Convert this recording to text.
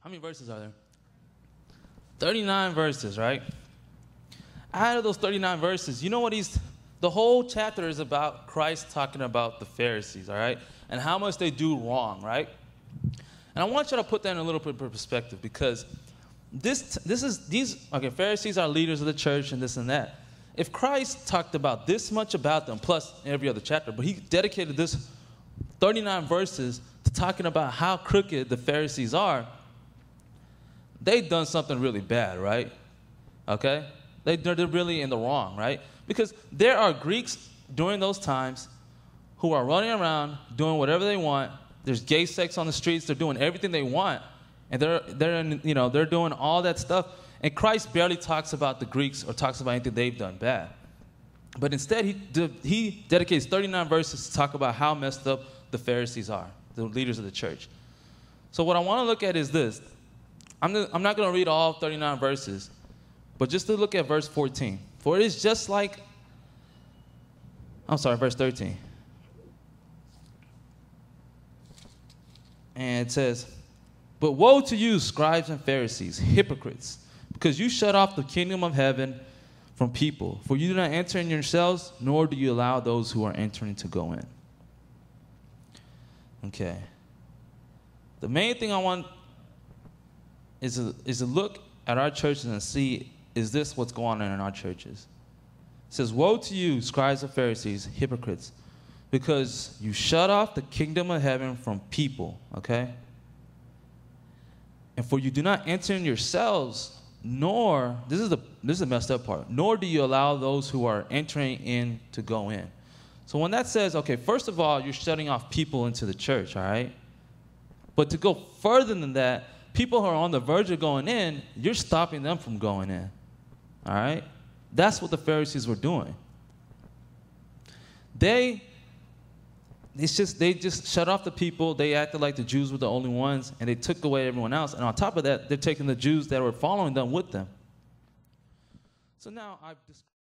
How many verses are there? 39 verses, right? Out of those 39 verses, you know what the whole chapter is about Christ talking about the Pharisees, all right? And how much they do wrong, right? And I want you to put that in a little bit of perspective, because Pharisees are leaders of the church and this and that. If Christ talked about this much about them, plus every other chapter, but he dedicated this 39 verses to talking about how crooked the Pharisees are, they've done something really bad, right? Okay? They're really in the wrong, right? Because there are Greeks during those times who are running around doing whatever they want. There's gay sex on the streets. They're doing everything they want. And they're doing all that stuff. And Christ barely talks about the Greeks or talks about anything they've done bad. But instead, he dedicates 39 verses to talk about how messed up the Pharisees are, the leaders of the church. So what I want to look at is this. I'm not going to read all 39 verses, but just to look at verse 14. For it is just like, verse 13. And it says, but woe to you, scribes and Pharisees, hypocrites, because you shut off the kingdom of heaven from people. For you do not enter in yourselves, nor do you allow those who are entering to go in. Okay. The main thing I want is to look at our churches and see, is this what's going on in our churches? It says, woe to you, scribes and Pharisees, hypocrites, because you shut off the kingdom of heaven from people, okay? And for you do not enter in yourselves, nor, this is the messed up part, nor do you allow those who are entering in to go in. So when that says, okay, first of all, you're shutting off people into the church, all right? But to go further than that, people who are on the verge of going in, you're stopping them from going in, all right? That's what the Pharisees were doing. They just shut off the people. They acted like the Jews were the only ones, and they took away everyone else. And on top of that, they're taking the Jews that were following them with them. So now I've described